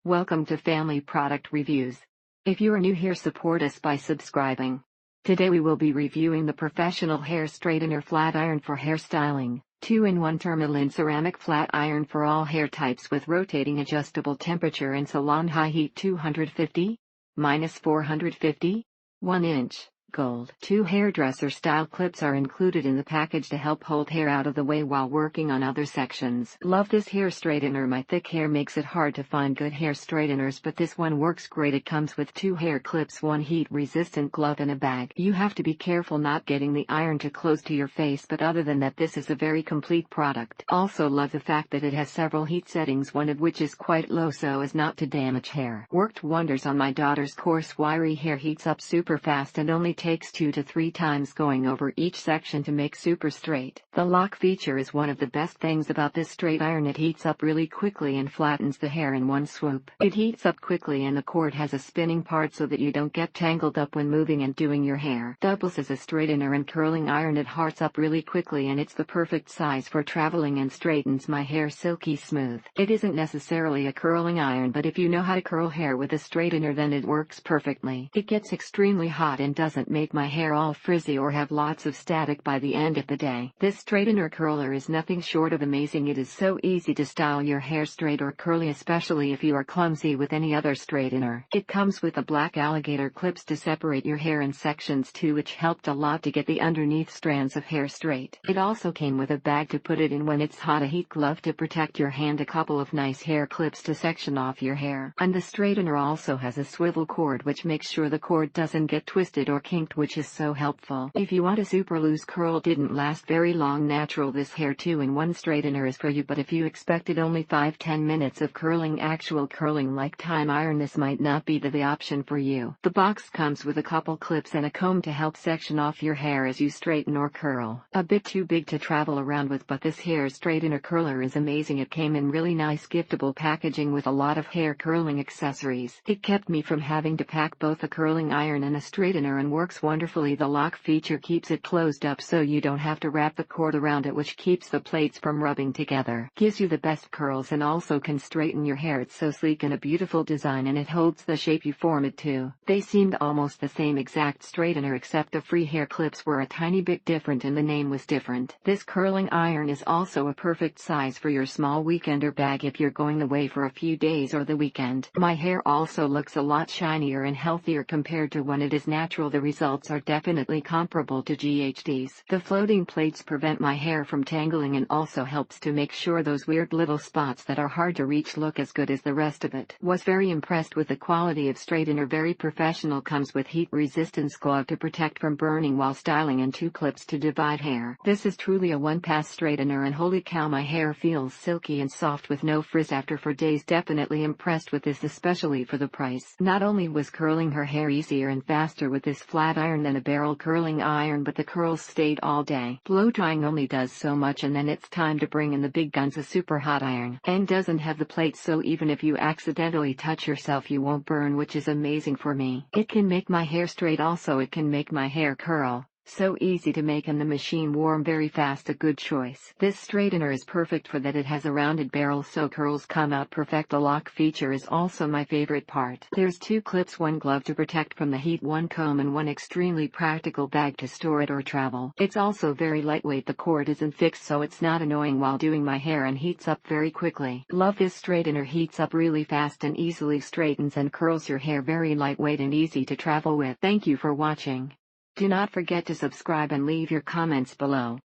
Welcome to Family Product Reviews. If you are new here, support us by subscribing. Today we will be reviewing the Professional Hair Straightener Flat Iron for Hairstyling, 2-in-1 Tourmaline Ceramic Flat Iron for all hair types with rotating adjustable temperature and salon high heat 250, -450, 1 inch. Gold. 2 hairdresser style clips are included in the package to help hold hair out of the way while working on other sections. Love this hair straightener. My thick hair makes it hard to find good hair straighteners, but this one works great. It comes with 2 hair clips, 1 heat resistant glove and a bag. You have to be careful not getting the iron too close to your face, but other than that this is a very complete product. Also love the fact that it has several heat settings, one of which is quite low so as not to damage hair. Worked wonders on my daughter's coarse wiry hair. Heats up super fast and only takes 2 to 3 times going over each section to make super straight. The lock feature is one of the best things about this straight iron. It heats up really quickly and flattens the hair in one swoop. It heats up quickly and the cord has a spinning part so that you don't get tangled up when moving and doing your hair. Doubles as a straightener and curling iron. It heats up really quickly and it's the perfect size for traveling and straightens my hair silky smooth. It isn't necessarily a curling iron, but if you know how to curl hair with a straightener then it works perfectly. It gets extremely hot and doesn't make my hair all frizzy or have lots of static by the end of the day. This straightener curler is nothing short of amazing. It is so easy to style your hair straight or curly, especially if you are clumsy with any other straightener. It comes with a black alligator clips to separate your hair in sections too, which helped a lot to get the underneath strands of hair straight. It also came with a bag to put it in when it's hot, a heat glove to protect your hand, a couple of nice hair clips to section off your hair, and the straightener also has a swivel cord which makes sure the cord doesn't get twisted or kinked, which is so helpful. If you want a super loose curl, didn't last very long natural, this hair 2-in-1 straightener is for you, but if you expected only 5-10 minutes of curling, actual curling like time iron, this might not be the option for you. The box comes with a couple clips and a comb to help section off your hair as you straighten or curl. A bit too big to travel around with, but this hair straightener curler is amazing. It came in really nice giftable packaging with a lot of hair curling accessories. It kept me from having to pack both a curling iron and a straightener and works wonderfully. The lock feature keeps it closed up so you don't have to wrap the cord around it, which keeps the plates from rubbing together. Gives you the best curls and also can straighten your hair. It's so sleek and a beautiful design, and it holds the shape you form it to. They seemed almost the same exact straightener, except the free hair clips were a tiny bit different and the name was different. This curling iron is also a perfect size for your small weekender bag if you're going away for a few days or the weekend. My hair also looks a lot shinier and healthier compared to when it is natural. The results are definitely comparable to GHD's. The floating plates prevent my hair from tangling and also helps to make sure those weird little spots that are hard to reach look as good as the rest of it. Was very impressed with the quality of straightener. Very professional. Comes with heat resistance glove to protect from burning while styling and 2 clips to divide hair. This is truly a one-pass straightener, and holy cow, my hair feels silky and soft with no frizz after 4 days. Definitely impressed with this, especially for the price. Not only was curling her hair easier and faster with this flat iron than a barrel curling iron, but the curls stayed all day. Blow drying only does so much and then it's time to bring in the big guns. A super hot iron, and doesn't have the plate, so even if you accidentally touch yourself you won't burn, which is amazing for me. It can make my hair straight, also it can make my hair curl. So easy to make and the machine warm very fast. A good choice. This straightener is perfect for that. It has a rounded barrel so curls come out perfect. The lock feature is also my favorite part. There's 2 clips, 1 glove to protect from the heat, 1 comb, and 1 extremely practical bag to store it or travel. It's also very lightweight. The cord isn't fixed so it's not annoying while doing my hair and heats up very quickly. Love this straightener. Heats up really fast and easily straightens and curls your hair. Very lightweight and easy to travel with. Thank you for watching. Do not forget to subscribe and leave your comments below.